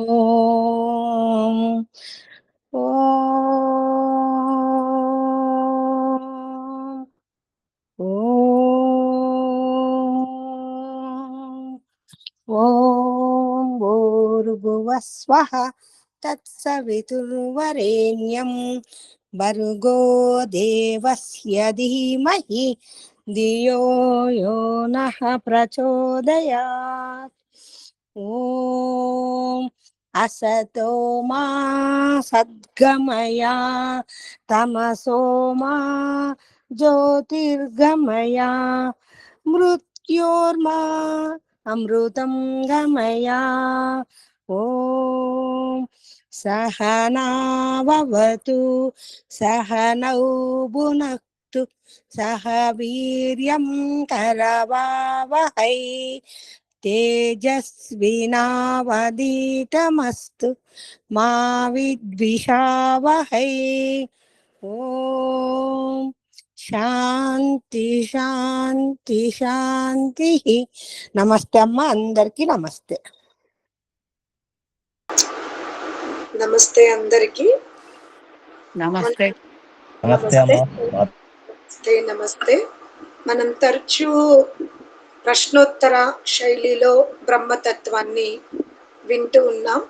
ఓం ఓం భూర్భువస్వః తత్సవితుర్వరేణ్యం భర్గో దేవస్య ధీమహి ధియో యో నః ప్రచోదయాత్. ఓం అసతో మా సద్గమయ తమసో మా జ్యోతిర్గమయ మృత్యోర్మా అమృతం గమయ. ఓం సహనావతు సహనౌ భునక్తు సహ వీర్యం కరవావహై తేజస్వినావధీతమస్తు మా విద్విషావహై. ఓం శాంతి శాంతి శాంతి. నమస్తే అమ్మ, అందరికీ నమస్తే. నమస్తే అందరికి. నమస్తే. నమస్తే. మనం తరచూ ప్రశ్నోత్తర శైలిలో బ్రహ్మతత్వాన్ని వింటూ ఉన్నాం.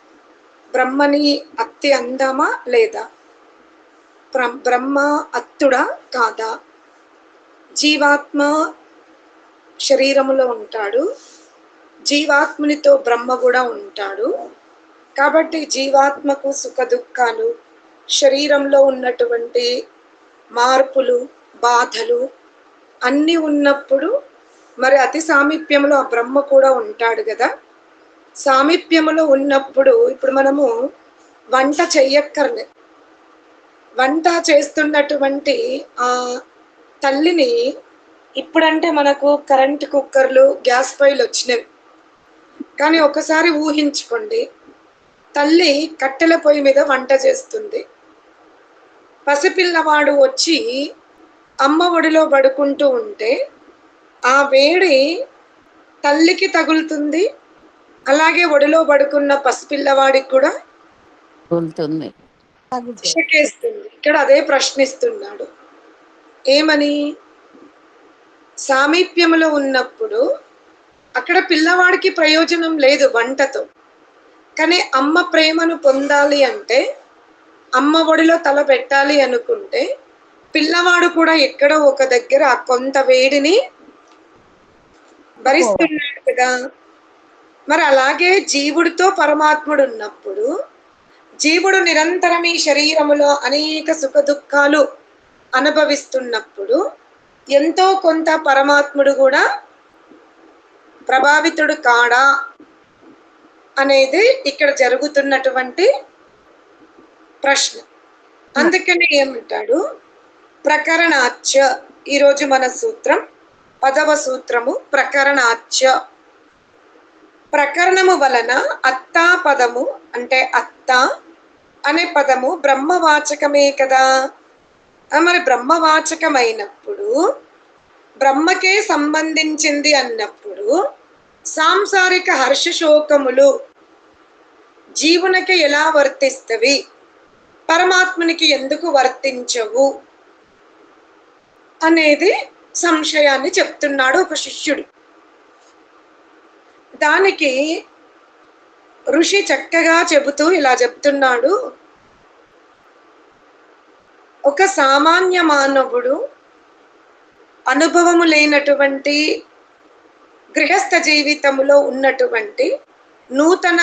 బ్రహ్మని అత్తి అందమా లేదా, బ్రహ్మ అత్తుడా కాదా, జీవాత్మ శరీరములో ఉంటాడు, జీవాత్మునితో బ్రహ్మ కూడా ఉంటాడు. కాబట్టి జీవాత్మకు సుఖ దుఃఖాలు, శరీరంలో ఉన్నటువంటి మార్పులు, బాధలు అన్నీ ఉన్నప్పుడు మరి అతి సామీప్యంలో ఆ బ్రహ్మ కూడా ఉంటాడు కదా. సామీప్యములో ఉన్నప్పుడు ఇప్పుడు మనము వంట చెయ్యక్కర్లే, వంట చేస్తున్నటువంటి ఆ తల్లిని, ఇప్పుడంటే మనకు కరెంట్ కుక్కర్లు, గ్యాస్ పొయ్యిలు వచ్చినవి, కానీ ఒకసారి ఊహించుకోండి, తల్లి కట్టెల పొయ్యి మీద వంట చేస్తుంది. పసిపిల్లవాడు వచ్చి అమ్మ ఒడిలో పడుకుంటూ ఉంటే ఆ వేడి తల్లికి తగులుతుంది, అలాగే ఒడిలో పడుకున్న పసిపిల్లవాడికి కూడా షకేస్తుంది. ఇక్కడ అదే ప్రశ్నిస్తున్నాడు, ఏమని? సామీప్యములో ఉన్నప్పుడు అక్కడ పిల్లవాడికి ప్రయోజనం లేదు వంటతో, కానీ అమ్మ ప్రేమను పొందాలి అంటే, అమ్మ ఒడిలో తల పెట్టాలి అనుకుంటే పిల్లవాడు కూడా ఎక్కడో ఒక దగ్గర ఆ కొంత వేడిని భరిస్తున్నాడు కదా. మరి అలాగే జీవుడితో పరమాత్ముడు ఉన్నప్పుడు, జీవుడు నిరంతరం ఈ శరీరములో అనేక సుఖ దుఃఖాలు అనుభవిస్తున్నప్పుడు ఎంతో కొంత పరమాత్ముడు కూడా ప్రభావితుడు కాడా అనేది ఇక్కడ జరుగుతున్నటువంటి ప్రశ్న. అందుకని ఏమంటాడు, ప్రకరణాచ్య. ఈరోజు మన సూత్రం 10వ సూత్రము ప్రకరణాచ్య. ప్రకరణము వలన అత్తా పదము అంటే అత్త అనే పదము బ్రహ్మవాచకమే కదా. మరి బ్రహ్మవాచకమైనప్పుడు, బ్రహ్మకే సంబంధించింది అన్నప్పుడు సాంసారిక హర్షశోకములు జీవునికి ఎలా వర్తిస్తవి, పరమాత్మునికి ఎందుకు వర్తించవు అనేది సంశయాన్ని చెప్తున్నాడు ఒక శిష్యుడు. దానికి ఋషి చక్కగా చెబుతూ ఇలా చెప్తున్నాడు, ఒక సామాన్య మానవుడు, అనుభవము లేనటువంటి గృహస్థ జీవితంలో ఉన్నటువంటి నూతన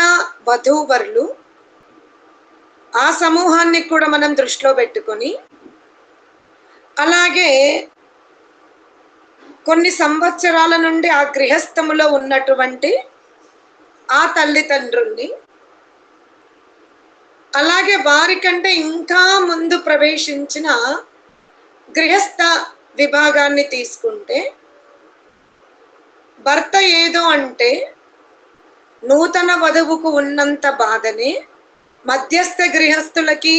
వధూవరులు, ఆ సమూహాన్ని కూడా మనం దృష్టిలో పెట్టుకొని, అలాగే కొన్ని సంవత్సరాల నుండి ఆ గృహస్థములో ఉన్నటువంటి ఆ తల్లిదండ్రుల్ని, అలాగే వారికంటే ఇంకా ముందు ప్రవేశించిన గృహస్థ విభాగాన్ని తీసుకుంటే, భర్త ఏదో అంటే నూతన వధువుకు ఉన్నంత బాధనే మధ్యస్థ గృహస్థులకి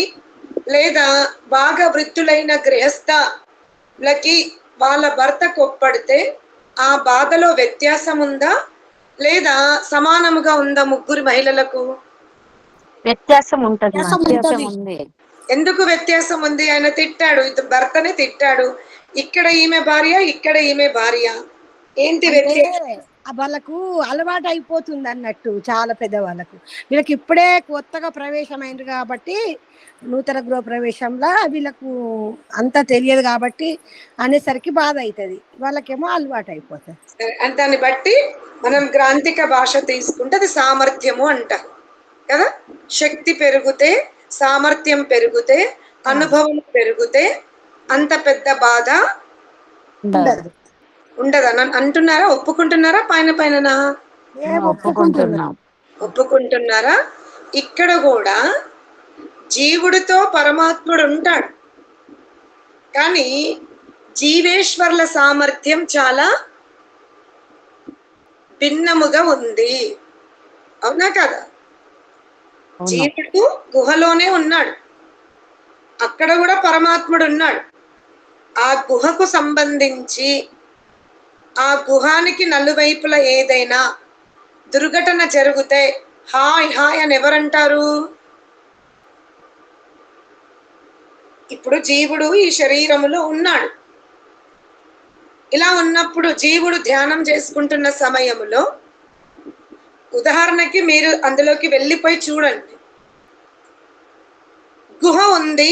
లేదా బాగా వృద్ధులైన గృహస్థులకి వాళ్ళ భర్త కొప్పడితే ఆ బాధలో వ్యత్యాసం ఉందా లేదా సమానముగా ఉందా ముగ్గురు మహిళలకు? వ్యత్యాసం ఉంటది. వ్యత్యాసం వ్యత్యాసం ఉంటది. ఉంది. ఎందుకు వ్యత్యాసం ఉంది? ఆయన తిట్టాడు, భర్తని తిట్టాడు. ఇక్కడ ఈమె భార్య, ఇక్కడ ఈమె భార్య. ఏంటి అంటే వ్యత్యాసం? వాళ్ళకు అలవాటు అయిపోతుంది అన్నట్టు, చాలా పెద్ద వాళ్ళకు. వీళ్ళకి ఇప్పుడే కొత్తగా ప్రవేశమైంది కాబట్టి, నూతన గృహ ప్రవేశంలో వీళ్ళకు అంత తెలియదు కాబట్టి అనేసరికి బాధ అవుతుంది. వాళ్ళకేమో అలవాటు అయిపోతుంది. అంటే దాన్ని బట్టి మనం గ్రాంథిక భాష తీసుకుంటే అది సామర్థ్యము అంటారు కదా. శక్తి పెరిగితే, సామర్థ్యం పెరిగితే, అనుభవం పెరిగితే అంత పెద్ద బాధ ఉండదు. ఉండదని అంటున్నారా? ఒప్పుకుంటున్నారా? పైన పైననా? ఒప్పుకుంటున్నాం. ఒప్పుకుంటున్నారా? ఇక్కడ కూడా జీవుడితో పరమాత్ముడు ఉంటాడు, కానీ జీవేశ్వర్ల సామర్థ్యం చాలా భిన్నముగా ఉంది. అవునా కదా? జీవుడు గుహలోనే ఉన్నాడు, అక్కడ కూడా పరమాత్ముడు ఉన్నాడు. ఆ గుహకు సంబంధించి ఆ గుహానికి నలువైపులా ఏదైనా దుర్ఘటన జరిగితే హాయ్ హాయ్ అని ఎవరంటారు? ఇప్పుడు జీవుడు ఈ శరీరములో ఉన్నాడు. ఇలా ఉన్నప్పుడు జీవుడు ధ్యానం చేసుకుంటున్న సమయంలో, ఉదాహరణకి మీరు అందులోకి వెళ్ళిపోయి చూడండి. గుహ ఉంది,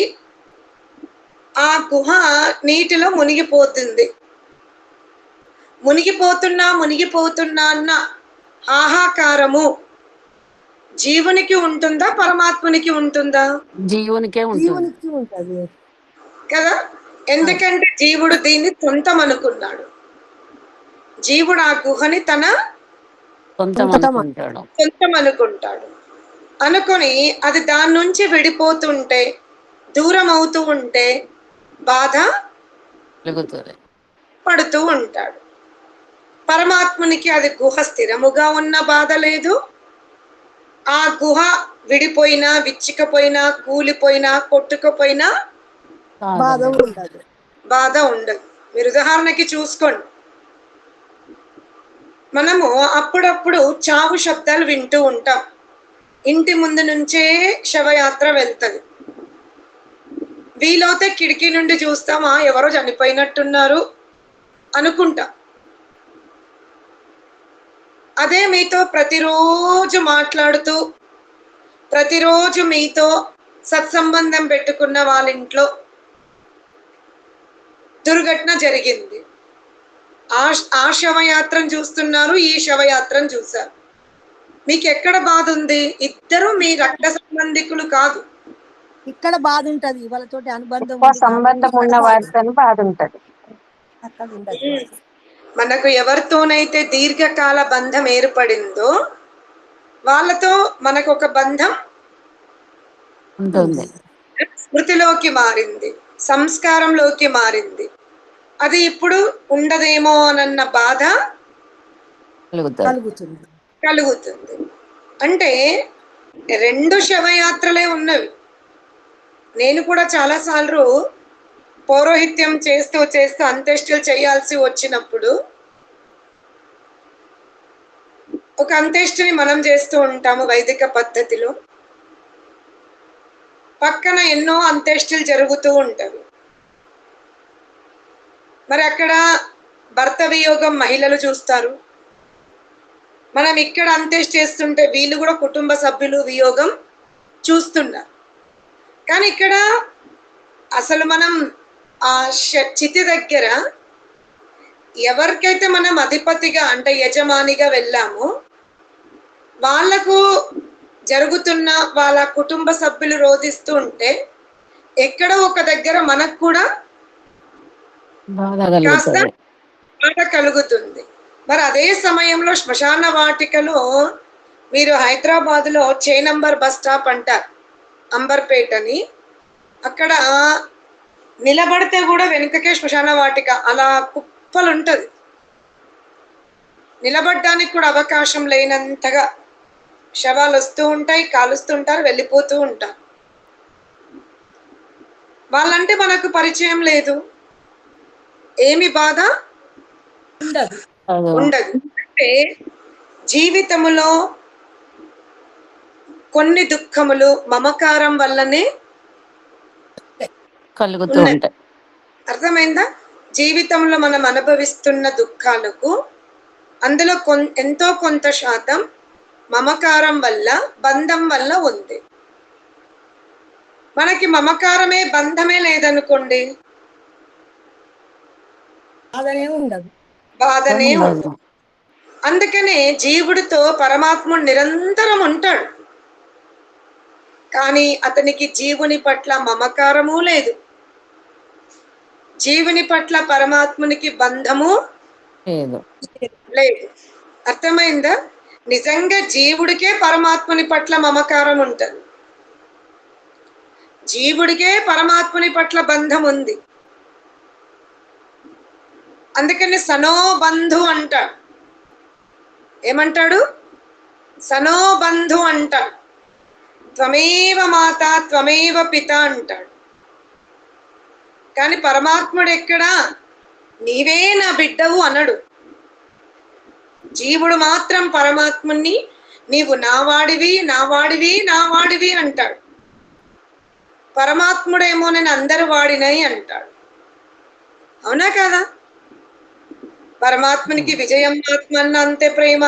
ఆ గుహ నీటిలో మునిగిపోతుంది. మునిగిపోతున్నా అన్న ఆహాకారము జీవునికి ఉంటుందా, పరమాత్మునికి ఉంటుందా? జీవునికే ఉంటుంది కదా. ఎందుకంటే జీవుడు దీన్ని సొంతం అనుకున్నాడు. జీవుడు ఆ గుహని తన సొంతం అనుకుంటాడు. అనుకొని అది దాని నుంచి విడిపోతుంటే, దూరం అవుతూ ఉంటే బాధ పడుతూ ఉంటాడు. పరమాత్మునికి అది గుహ స్థిరముగా ఉన్న బాధ లేదు. ఆ గుహ విడిపోయినా, విచ్చికపోయినా, కూలిపోయినా, కొట్టుకుపోయినా బాధ ఉండదు. మీరు ఉదాహరణకి చూసుకోండి, మనము అప్పుడప్పుడు చావు శబ్దాలు వింటూ ఉంటాం. ఇంటి ముందు నుంచే శవయాత్ర వెళ్తుంది. వీలైతే కిటికీ నుండి చూస్తామా, ఎవరో చనిపోయినట్టున్నారు అనుకుంటాం. అదే మీతో ప్రతిరోజు మాట్లాడుతూ, ప్రతిరోజు మీతో సత్సంబంధం పెట్టుకున్న వాళ్ళ ఇంట్లో దుర్ఘటన జరిగింది. ఆ శవయాత్రను చూస్తున్నారు, ఈ శవయాత్రను చూశారు. మీకు ఎక్కడ బాధ ఉంది? ఇద్దరు మీ రక్త సంబంధికులు కాదు. ఇక్కడ బాధ ఉంటది, వాళ్ళతోటి అనుబంధం సంబంధం ఉన్న వారితో బాధ ఉంటది. అక్కడ ఉండదు. మనకు ఎవరితోనైతే దీర్ఘకాల బంధం ఏర్పడిందో వాళ్ళతో మనకు ఒక బంధం ఉంటుంది, స్మృతిలోకి మారింది, సంస్కారంలోకి మారింది. అది ఇప్పుడు ఉండదేమో అన్న బాధ కలుగుతుంది. అంటే రెండు శవయాత్రలే ఉన్నవి. నేను కూడా చాలాసార్లు పౌరోహిత్యం చేస్తూ అంత్యేష్టులు చేయాల్సి వచ్చినప్పుడు, ఒక అంత్యేష్టిని మనం చేస్తూ ఉంటాము వైదిక పద్ధతిలో, పక్కన ఎన్నో అంత్యేష్టులు జరుగుతూ ఉంటాయి. మరి అక్కడ భర్త వియోగం మహిళలు చూస్తారు, మనం ఇక్కడ అంత్యేష్టి చేస్తుంటే వీళ్ళు కూడా కుటుంబ సభ్యులు వియోగం చూస్తున్నారు. కానీ ఇక్కడ అసలు మనం ఆ చితి దగ్గర ఎవరికైతే మనం అధిపతిగా అంటే యజమానిగా వెళ్ళామో వాళ్లకు జరుగుతున్న వాళ్ళ కుటుంబ సభ్యులు రోధిస్తూ ఉంటే ఎక్కడో ఒక దగ్గర మనకు కూడా కాస్త బాధ కలుగుతుంది. మరి అదే సమయంలో శ్మశాన వాటికలో, మీరు హైదరాబాద్లో చేనంబర్ బస్ స్టాప్ అంటారు, అంబర్పేట అని, అక్కడ నిలబడితే కూడా వెనుకకే శ్మశాన వాటిక అలా కుప్పలు ఉంటుంది. నిలబడడానికి కూడా అవకాశం లేనంతగా శవాలు వస్తూ ఉంటాయి, కాలుస్తుంటారు, వెళ్ళిపోతూ ఉంటారు. వాళ్ళంటే మనకు పరిచయం లేదు, ఏమి బాధ ఉండదు. అంటే జీవితంలో కొన్ని దుఃఖములు మమకారం వల్లనే కలుగుతూ ఉన్నాయి. ఉంటాయి. అర్థమైందా? జీవితంలో మనం అనుభవిస్తున్న దుఃఖాలకు అందులో ఎంతో కొంత శాతం మమకారం వల్ల, బంధం వల్ల ఉంది. మనకి మమకారమే బంధమే లేదనుకోండి, బాధనే ఉండదు. బాధనే ఉండదు. ఉండదు. అందుకనే జీవుడితో పరమాత్ముడు నిరంతరం ఉంటాడు, కానీ అతనికి జీవుని పట్ల మమకారము లేదు, జీవుని పట్ల పరమాత్మునికి బంధము లేదు. లేదు. అర్థమైందా? నిజంగా జీవుడికే పరమాత్ముని పట్ల మమకారం ఉంటుంది, జీవుడికే పరమాత్ముని పట్ల బంధం ఉంది. అందుకని సనోబంధు అంటాడు. ఏమంటాడు? సనోబంధు అంటాడు. త్వమేవ మాత త్వమేవ పిత అంటాడు. కానీ పరమాత్ముడు ఎక్కడా నీవే నా బిడ్డవు అనడు. జీవుడు మాత్రం పరమాత్ముని నీవు నావాడివి నావాడివి నావాడివి అంటాడు. పరమాత్ముడేమో నేను అందరు వాడినై అంటాడు. అవునా కదా? పరమాత్మునికి విజయమ్మ ఆత్మన్న అంతే ప్రేమ,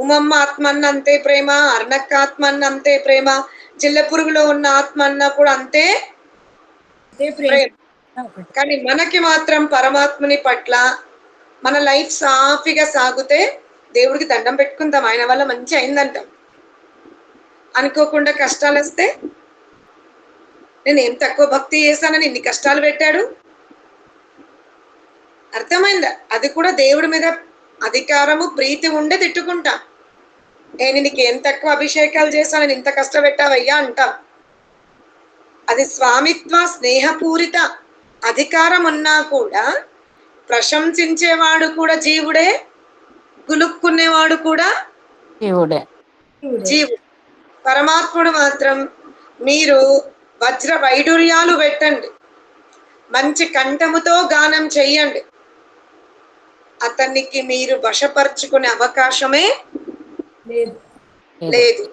ఉమమ్మ ఆత్మన్న అంతే ప్రేమ, అర్ణక్క ఆత్మన్న అంతే ప్రేమ, జిల్ల పురుగులో ఉన్న ఆత్మన్న కూడా అంతే ప్రేమ. కానీ మనకి మాత్రం పరమాత్ముని పట్ల మన లైఫ్ సాఫీగా సాగితే దేవుడికి దండం పెట్టుకుందాం, ఆయన వల్ల మంచి అయిందంటాం. అనుకోకుండా కష్టాలు వస్తే నేను ఏం తక్కువ భక్తి చేశానని ఇన్ని కష్టాలు పెట్టాడు. అర్థమైందా? అది కూడా దేవుడి మీద అధికారము ప్రీతి ఉండే తిట్టుకుంటా. నేను నీకు ఏం తక్కువ అభిషేకాలు చేశానని ఇంత కష్టపెట్టావయ్యా అంటాం. అది స్వామిత్వ స్నేహపూరిత అధికారం ఉన్నా కూడా ప్రశంసించేవాడు కూడా జీవుడే, గులుక్కునేవాడు కూడా జీవుడే. జీవుడు. పరమాత్ముడు మాత్రం మీరు వజ్ర వైడూర్యాలు పెట్టండి, మంచి కంఠముతో గానం చెయ్యండి, అతనికి మీరు వశపరుచుకునే అవకాశమే లేదు.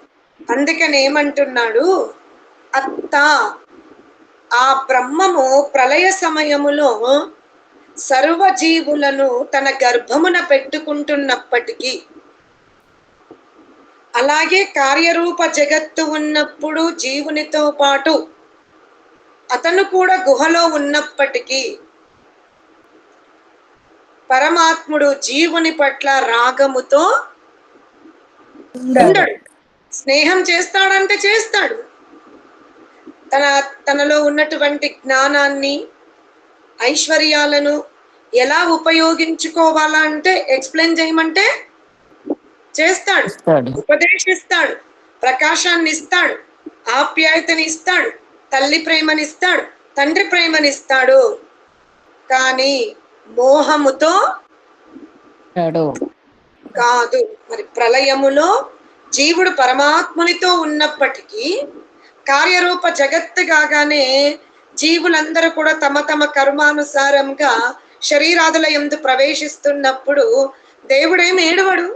అందుకని ఏమంటున్నాడు? అత్త ఆ బ్రహ్మము ప్రళయ సమయములో సర్వజీవులను తన గర్భమున పెట్టుకుంటున్నప్పటికీ, అలాగే కార్యరూప జగత్తు ఉన్నప్పుడు జీవునితో పాటు అతను కూడా గుహలో ఉన్నప్పటికీ పరమాత్ముడు జీవుని పట్ల రాగముతో ఉండడు. స్నేహం చేస్తాడంటే చేస్తాడు. తనలో ఉన్నటువంటి జ్ఞానాన్ని, ఐశ్వర్యాలను ఎలా ఉపయోగించుకోవాలా అంటే ఎక్స్ప్లెయిన్ చేయమంటే చేస్తాడు, ఉపదేశిస్తాడు, ప్రకాశాన్ని ఇస్తాడు, ఆప్యాయతని ఇస్తాడు, తల్లి ప్రేమనిస్తాడు, తండ్రి ప్రేమనిస్తాడు. కానీ మోహముతో కాదు. మరి ప్రళయములో జీవుడు పరమాత్మునితో ఉన్నప్పటికీ కార్యరూప జగత్తు కాగానే జీవులందరూ కూడా తమ తమ కర్మానుసారంగా శరీరాదుల యందు ప్రవేశిస్తున్నప్పుడు దేవుడేమి ఏడవడు.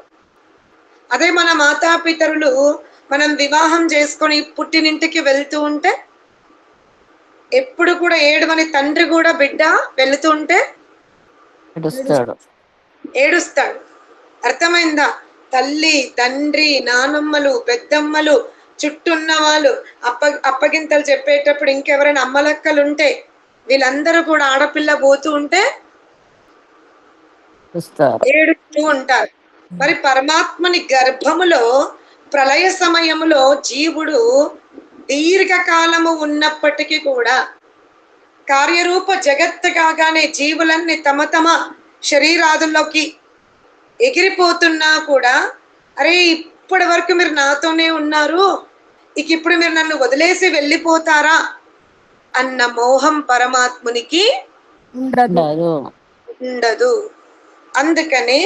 అదే మన మాతాపితరులు మనం వివాహం చేసుకొని పుట్టినింటికి వెళ్తూ ఉంటే ఎప్పుడు కూడా ఏడవని తండ్రి కూడా బిడ్డ వెళుతూ ఉంటే ఏడుస్తాడు. అర్థమైందా? తల్లి, తండ్రి, నానమ్మలు, పెద్దమ్మలు, చుట్టున్న వాళ్ళు అప్పగింతలు చెప్పేటప్పుడు ఇంకెవరైనా అమ్మలక్కలు ఉంటే వీళ్ళందరూ కూడా ఆడపిల్ల పోతూ ఉంటే ఏడుస్తూ ఉంటారు. మరి పరమాత్మని గర్భములో ప్రళయ సమయములో జీవుడు దీర్ఘకాలము ఉన్నప్పటికీ కూడా కార్యరూప జగత్తు కాగానే జీవులన్నీ తమ తమ శరీరాదుల్లోకి ఎగిరిపోతున్నా కూడా అరే ఇప్పటి వరకు మీరు నాతోనే ఉన్నారు, ఇక ఇప్పుడు మీరు నన్ను వదిలేసి వెళ్ళిపోతారా అన్న మోహం పరమాత్మునికి ఉండదు. అందుకనే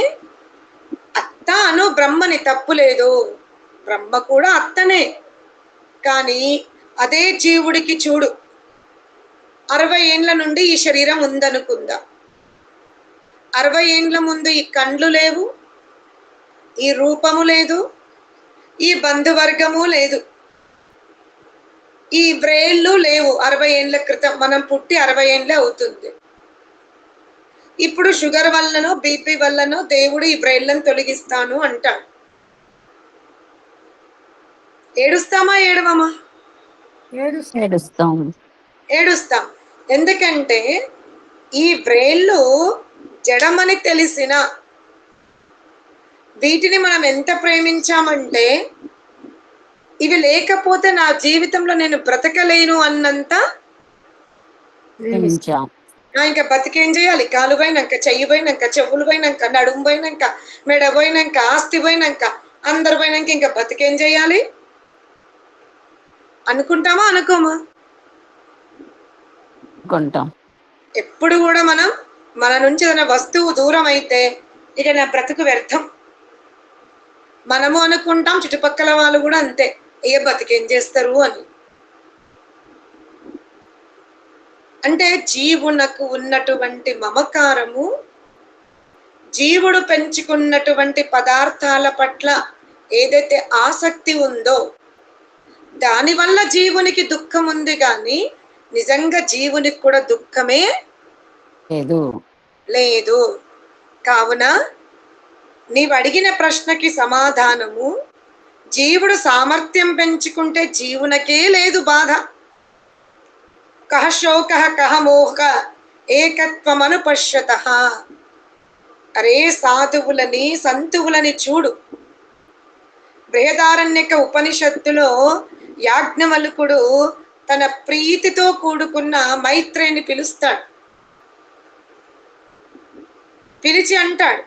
అత్త అను బ్రహ్మని తప్పు లేదు, బ్రహ్మ కూడా అత్తనే. కానీ అదే జీవుడికి చూడు 60 ఏండ్ల నుండి ఈ శరీరం ఉందనుకుందా, 60 ఏండ్ల ముందు ఈ కండ్లు లేవు, ఈ రూపము లేదు, ఈ బంధువర్గము లేదు, ఈ వ్రేళ్ళు లేవు. 60 ఏండ్ల క్రితం మనం పుట్టి 60 ఏండ్లే అవుతుంది. ఇప్పుడు షుగర్ వల్లనో బీపీ వల్లనో దేవుడు ఈ వ్రేళ్ళను తొలగిస్తాను అంటాడు. ఏడుస్తామా ఏడవమా? ఏడుస్తాం. ఏడుస్తాం. ఎందుకంటే ఈ వ్రేళ్ళు జడమని తెలిసిన వీటిని మనం ఎంత ప్రేమించామంటే ఇవి లేకపోతే నా జీవితంలో నేను బ్రతకలేను అన్నంత ప్రేమించాం. ఇంకా బతికేం చేయాలి? కాలు పోయినాక, చెయ్యి పోయినాక, చెవులు పోయినాక, నడుము పోయినాక, మెడ పోయినాక, ఆస్తి పోయినాక, అందరు పోయినాక ఇంకా బతికేం చేయాలి అనుకుంటామా? అనుకోమా? అనుకుంటాం. ఎప్పుడు కూడా మనం మన నుంచి ఏదైనా వస్తువు దూరం అయితే ఇక నా బ్రతుకు వ్యర్థం మనము అనుకుంటాం, చుట్టుపక్కల వాళ్ళు కూడా అంతే, ఏ బతికేం చేస్తారు అని. అంటే జీవునకు ఉన్నటువంటి మమకారము, జీవుడు పెంచుకున్నటువంటి పదార్థాల పట్ల ఏదైతే ఆసక్తి ఉందో దానివల్ల జీవునికి దుఃఖం ఉంది, కానీ నిజంగా జీవునికి కూడా దుఃఖమే లేదు. కావున నీవు అడిగిన ప్రశ్నకి సమాధానము, జీవుడు సామర్థ్యం పెంచుకుంటే జీవునకే లేదు బాధ. కహ శోక కహ మోహ ఏకత్వమను పశ్యత. అరే సాధువులని సంతువులని చూడు. బృహదారణ్యక ఉపనిషత్తులో యాజ్ఞవల్కుడు తన ప్రీతితో కూడుకున్న మైత్రేయిని పిలుస్తాడు. పిలిచి అంటాడు,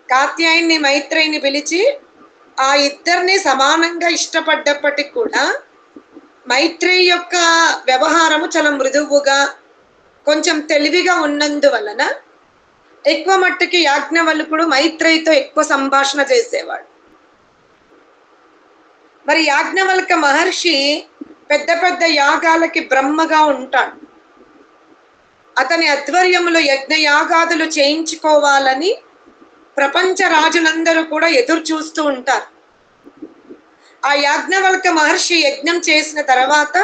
కాత్యాయని మైత్రేయిని పిలిచి ఆ ఇద్దరిని సమానంగా ఇష్టపడ్డప్పటికి కూడా మైత్రేయి యొక్క వ్యవహారము చాలా మృదువుగా కొంచెం తెలివిగా ఉన్నందువలన ఎక్కువ మట్టుకి యాజ్ఞవల్కుడు మైత్రేయితో ఎక్కువ సంభాషణ చేసేవాడు. మరి యాజ్ఞవల్క మహర్షి పెద్ద పెద్ద యాగాలకి బ్రహ్మగా ఉంటాడు. అతని ఆధ్వర్యంలో యజ్ఞయాగాదులు చేయించుకోవాలని ప్రపంచ రాజులందరూ కూడా ఎదురు చూస్తూ ఉంటారు. ఆ యాజ్ఞవల్క మహర్షి యజ్ఞం చేసిన తర్వాత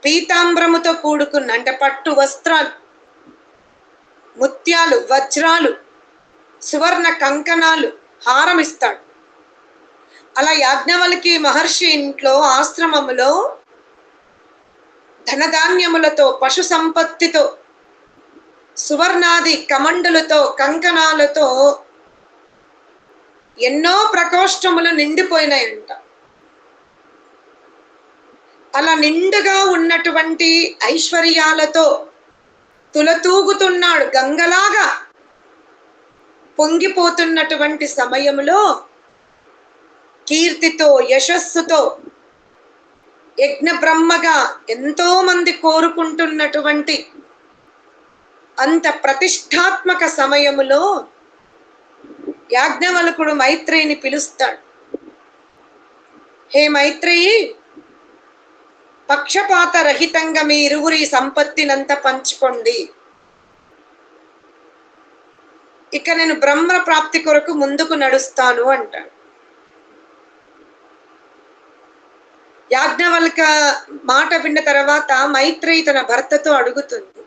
పీతాంబరముతో కూడుకున్న అంటే పట్టు వస్త్రాలు, ముత్యాలు, వజ్రాలు, సువర్ణ కంకణాలు, హారం ఇస్తాడు. అలా యాజ్ఞవల్కి మహర్షి ఇంట్లో ఆశ్రమములో ధనధాన్యములతో, పశు సంపత్తితో, సువర్ణాది కమండలతో, కంకణాలతో ఎన్నో ప్రకోష్టములు నిండిపోయినాయంట. అలా నిండుగా ఉన్నటువంటి ఐశ్వర్యాలతో తులతూగుతున్నాడు. గంగలాగా పొంగిపోతున్నటువంటి సమయంలో కీర్తితో, యశస్సుతో, యజ్ఞ బ్రహ్మగా ఎంతో మంది కోరుకుంటున్నటువంటి అంత ప్రతిష్టాత్మక సమయములో యాజ్ఞవల్కుడు మైత్రేయిని పిలుస్తాడు. హే మైత్రేయి, పక్షపాత రహితంగా మీ ఇరువురి సంపత్తినంతా పంచుకోండి. ఇక నేను బ్రహ్మ ప్రాప్తి కొరకు ముందుకు నడుస్తాను అంటాడు. యాజ్ఞవల్క మాట విన్న తర్వాత మైత్రేయి తన భర్తతో అడుగుతుంది,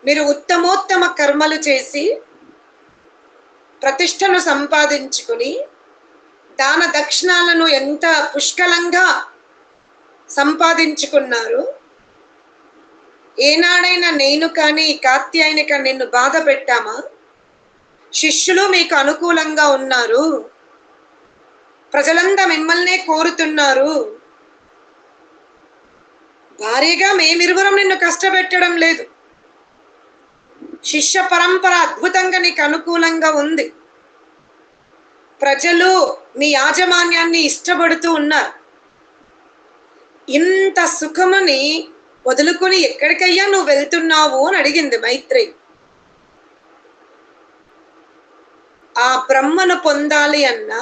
మీరు ఉత్తమోత్తమ కర్మలు చేసి ప్రతిష్టను సంపాదించుకుని దాన దక్షిణాలను ఎంత పుష్కలంగా సంపాదించుకున్నారు. ఏనాడైనా నేను కానీ కాత్యాయనిక నిన్ను బాధ పెట్టామా? శిష్యులు మీకు అనుకూలంగా ఉన్నారు, ప్రజలంతా మిమ్మల్నే కోరుతున్నారు. భారీగా మేమిరువురం నిన్ను కష్టపెట్టడం లేదు. శిష్య పరంపర అద్భుతంగా నీకు అనుకూలంగా ఉంది. ప్రజలు మీ యాజమాన్యాన్ని ఇష్టపడుతూ ఉన్నారు. ఇంత సుఖముని వదులుకుని ఎక్కడికయ్యా నువ్వు వెళ్తున్నావు అని అడిగింది మైత్రేయి. ఆ బ్రహ్మను పొందాలి అన్నా,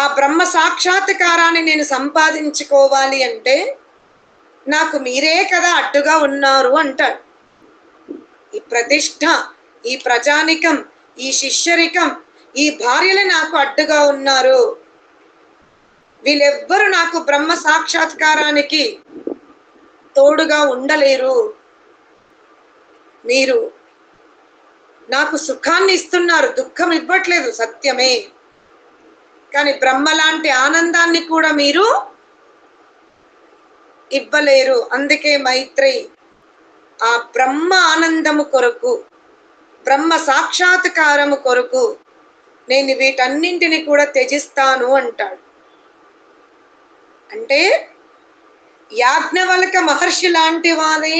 ఆ బ్రహ్మ సాక్షాత్కారాన్ని నేను సంపాదించుకోవాలి అంటే నాకు మీరే కదా అడ్డుగా ఉన్నారు అంటాడు. ఈ ప్రతిష్ట, ఈ ప్రజానికం, ఈ శిష్యరికం, ఈ భార్యలు నాకు అడ్డుగా ఉన్నారు, వీళ్ళెవ్వరు నాకు బ్రహ్మ సాక్షాత్కారానికి తోడుగా ఉండలేరు. మీరు నాకు సుఖాన్ని ఇస్తున్నారు, దుఃఖం ఇవ్వట్లేదు, సత్యమే. కానీ బ్రహ్మ లాంటి ఆనందాన్ని కూడా మీరు ఇవ్వలేరు. అందుకే మైత్రేయి ఆ బ్రహ్మ ఆనందము కొరకు, బ్రహ్మ సాక్షాత్కారము కొరకు నేను వీటన్నింటిని కూడా త్యజిస్తాను అంటాడు. అంటే యాజ్ఞవల్క మహర్షి లాంటి వారే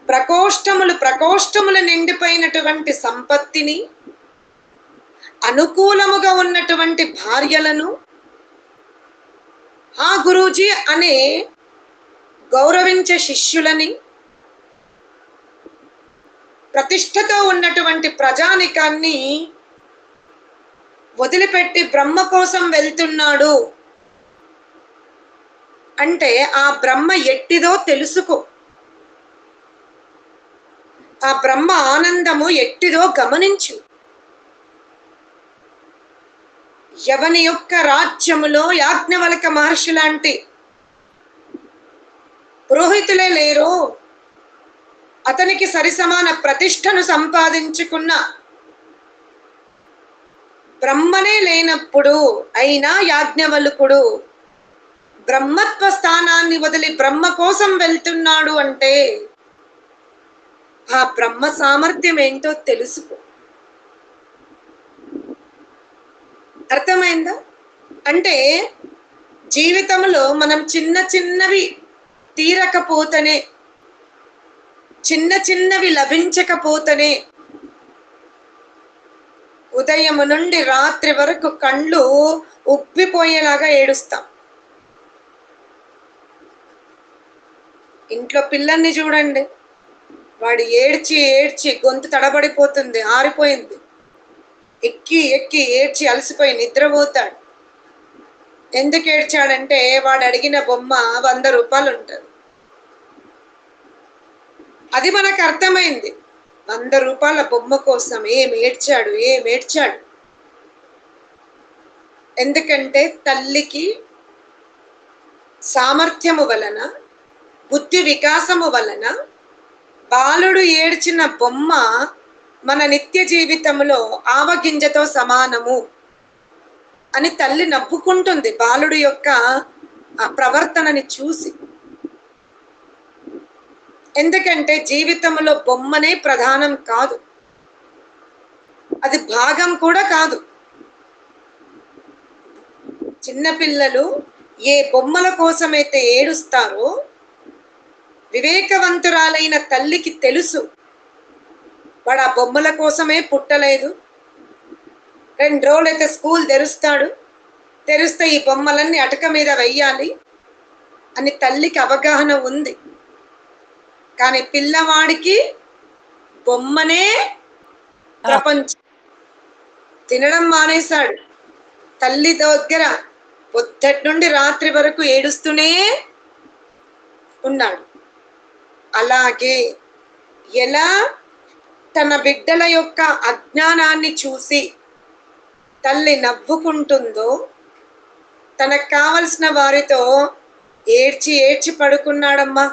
ప్రకోష్టములు నిండిపోయినటువంటి సంపత్తిని, అనుకూలముగా ఉన్నటువంటి భార్యలను, ఆ గురూజీ అనే గౌరవించే శిష్యులని, ప్రతిష్టతో ఉన్నటువంటి ప్రజానికాన్ని వదిలిపెట్టి బ్రహ్మ కోసం వెళ్తున్నాడు అంటే ఆ బ్రహ్మ ఎట్టిదో తెలుసుకో, ఆ బ్రహ్మ ఆనందము ఎట్టిదో గమనించు. ఎవని యొక్క రాజ్యములో యాజ్ఞవల్క మహర్షి లాంటి పురోహితులే లేరో, అతనికి సరిసమాన ప్రతిష్టను సంపాదించుకున్న బ్రహ్మనే లేనప్పుడు అయినా యాజ్ఞవల్కుడు బ్రహ్మత్వ స్థానాన్ని వదిలి బ్రహ్మ కోసం వెళ్తున్నాడు అంటే ఆ బ్రహ్మ సామర్థ్యం ఏంటో తెలుసుకో. అర్థమైందా? అంటే జీవితంలో మనం చిన్నవి తీరకపోతేనే, చిన్నవి లభించకపోతేనే ఉదయం నుండి రాత్రి వరకు కళ్ళు ఉబ్బిపోయేలాగా ఏడుస్తాం. ఇంట్లో పిల్లల్ని చూడండి, వాడు ఏడ్చి గొంతు తడబడిపోతుంది, ఆరిపోయింది, ఎక్కి ఏడ్చి అలసిపోయి నిద్రపోతాడు. ఎందుకు ఏడ్చాడంటే వాడు అడిగిన బొమ్మ 100 రూపాయలు ఉంటుంది. అది మనకు అర్థమైంది. 100 రూపాయల బొమ్మ కోసం ఏం ఏడ్చాడు. ఎందుకంటే తల్లికి సామర్థ్యము వలన, బుద్ధి వికాసము వలన బాలుడు ఏడ్చిన బొమ్మ మన నిత్య జీవితంలో ఆవగింజతో సమానము అని తల్లి నవ్వుకుంటుంది బాలుడు యొక్క ఆ ప్రవర్తనని చూసి. ఎందుకంటే జీవితంలో బొమ్మనే ప్రధానం కాదు, అది భాగం కూడా కాదు. చిన్నపిల్లలు ఏ బొమ్మల కోసమైతే ఏడుస్తారో వివేకవంతురాలైన తల్లికి తెలుసు, వాడు ఆ బొమ్మల కోసమే పుట్టలేదు. 2 రోజులైతే స్కూల్ తెరిస్తే ఈ బొమ్మలన్నీ అటక మీద వెయ్యాలి అని తల్లికి అవగాహన ఉంది. కానీ పిల్లవాడికి బొమ్మనే ప్రపంచం. తినడం మానేశాడు, తల్లి దగ్గర పొద్దుటి నుండి రాత్రి వరకు ఏడుస్తూనే ఉన్నాడు. అలాగే ఎలా తన బిడ్డల యొక్క అజ్ఞానాన్ని చూసి తల్లి నవ్వుకుంటుందో, తనకు కావలసిన వారితో ఏడ్చి పడుకున్నాడమ్మా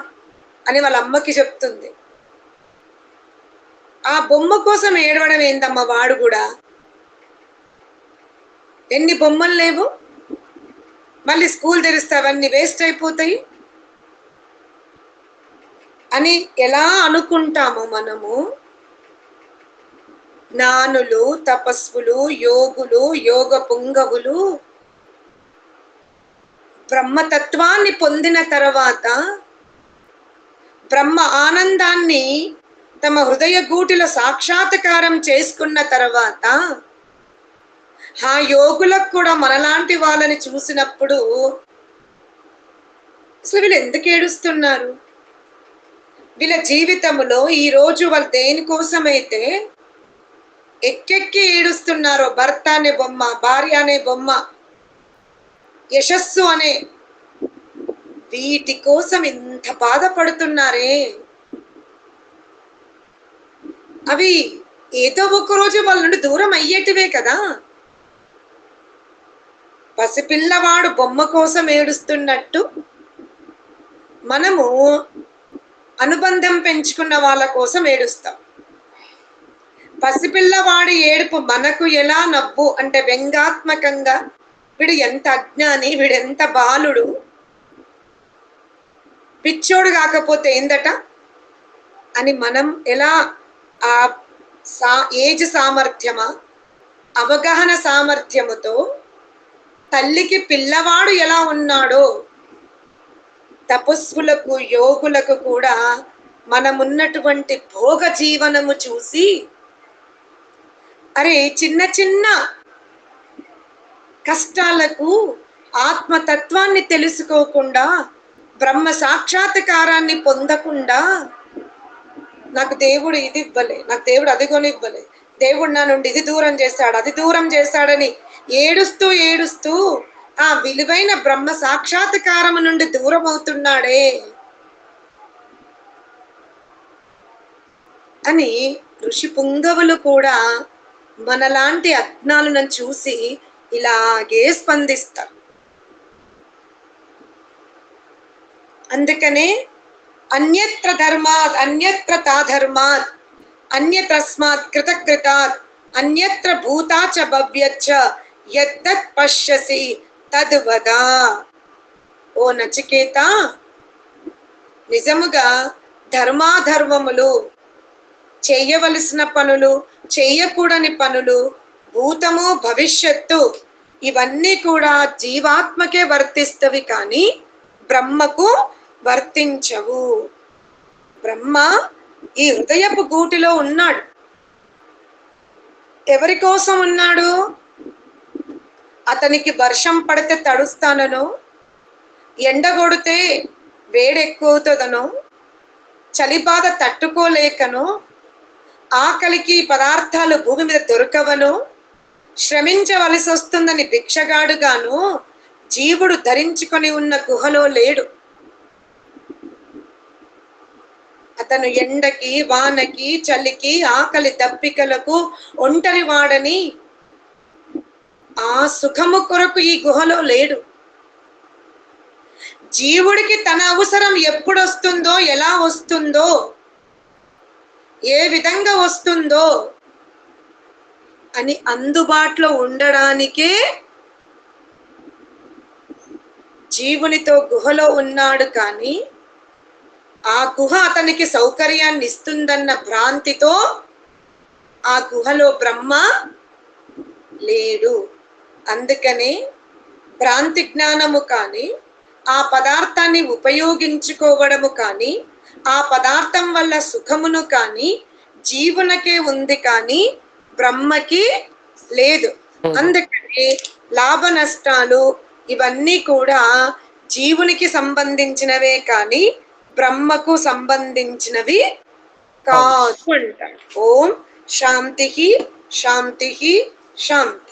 అని వాళ్ళ అమ్మకి చెప్తుంది. ఆ బొమ్మ కోసం ఏడవడం ఏందమ్మా, వాడు కూడా ఎన్ని బొమ్మలు లేవు, మళ్ళీ స్కూల్ తెరిస్తే అవన్నీ వేస్ట్ అయిపోతాయి అని ఎలా అనుకుంటాము మనము. జ్ఞానులు, తపస్సులు, యోగులు, యోగ పుంగవులు బ్రహ్మతత్వాన్ని పొందిన తర్వాత, బ్రహ్మ ఆనందాన్ని తమ హృదయ గూటిలో సాక్షాత్కారం చేసుకున్న తర్వాత ఆ యోగులకు కూడా మనలాంటి వాళ్ళని చూసినప్పుడు అసలు వీళ్ళు ఎందుకు ఏడుస్తున్నారు, వీళ్ళ జీవితంలో ఈ రోజు వాళ్ళు దేనికోసమైతే ఎక్కెక్కి ఏడుస్తున్నారో, భర్త అనే బొమ్మ, భార్య అనే బొమ్మ, యశస్సు అనే వీటి కోసం ఇంత బాధపడుతున్నారే, అవి ఏదో ఒక రోజు వాళ్ళ నుండి దూరం అయ్యేటివే కదా. పసిపిల్లవాడు బొమ్మ కోసం ఏడుస్తున్నట్టు మనము అనుబంధం పెంచుకున్న వాళ్ళ కోసం ఏడుస్తాం. పసిపిల్లవాడి ఏడుపు మనకు ఎలా నవ్వు అంటే వ్యంగాత్మకంగా, వీడు ఎంత అజ్ఞాని, వీడు ఎంత బాలుడు, పిచ్చోడు కాకపోతే ఏందట అని మనం ఎలా ఆ ఏజ్ సామర్థ్యమా అవగాహన సామర్థ్యముతో తల్లికి పిల్లవాడు ఎలా ఉన్నాడో తపస్సులకు యోగులకు కూడా మనమున్నటువంటి భోగ జీవనము చూసి అరే చిన్న చిన్న కష్టాలకు ఆత్మతత్వాన్ని తెలుసుకోకుండా బ్రహ్మ సాక్షాత్కారాన్ని పొందకుండా నాకు దేవుడు ఇది ఇవ్వలే, నాకు దేవుడు అది కొని ఇవ్వలే, దేవుడు నా నుండి ఇది దూరం చేశాడు, అది దూరం చేశాడని ఏడుస్తూ ఏడుస్తూ ఆ విలువైన బ్రహ్మ సాక్షాత్కారం నుండి దూరం అవుతున్నాడే అని ఋషి పుంగవులు కూడా మనలాంటి అజ్ఞానులను చూసి ఇలాగే స్పందిస్తారు. అందుకనే అన్యత్ర ధర్మాత్ అన్యత్ర తాధర్మాత్ అన్యతస్మాత్ కృతకృతాత్ అన్యత్ర భూతాచ భవ్యచ్చ యత్తత్ పశ్యసి తద్వదా. ఓ నచికేత, నిజముగా ధర్మాధర్మములు, చేయవలసిన పనులు, చేయకూడని పనులు, భూతము భవిష్యత్తు ఇవన్నీ కూడా జీవాత్మకే వర్తిస్తవి కానీ బ్రహ్మకు వర్తించవు. బ్రహ్మ ఈ హృదయపు గూటిలో ఉన్నాడు. ఎవరి కోసం ఉన్నాడు? అతనికి వర్షం పడితే తడుస్తానో, ఎండగొడితే వేడెక్కువవుతుందనో, చలి బాధ తట్టుకోలేకనో, ఆకలికి పదార్థాలు భూమి మీద దొరకవనో, శ్రమించవలసి వస్తుందని భిక్షగాడుగాను జీవుడు ధరించుకొని ఉన్న గుహలో లేడు. అతను ఎండకి వానకి చలికి ఆకలి దప్పికలకు ఒంటరి వాడని ఆ సుఖము కొరకు ఈ గుహలో లేడు. జీవుడికి తన అవసరం ఎప్పుడు వస్తుందో, ఎలా వస్తుందో, ఏ విధంగా వస్తుందో అని అందుబాటులో ఉండడానికే జీవునితో గుహలో ఉన్నాడు. కానీ ఆ గుహ అతనికి సౌకర్యాన్ని ఇస్తుందన్న భ్రాంతితో ఆ గుహలో బ్రహ్మ లేడు. అందుకనే భ్రాంతి జ్ఞానము కానీ, ఆ పదార్థాన్ని ఉపయోగించుకోవడము కానీ, ఆ పదార్థం వల్ల సుఖమును కానీ జీవునకే ఉంది కానీ బ్రహ్మకి లేదు. అందుకని లాభ నష్టాలు ఇవన్నీ కూడా జీవునికి సంబంధించినవే కానీ బ్రహ్మకు సంబంధించినవి కాదు అంటారు. ఓం శాంతి శాంతి శాంతి.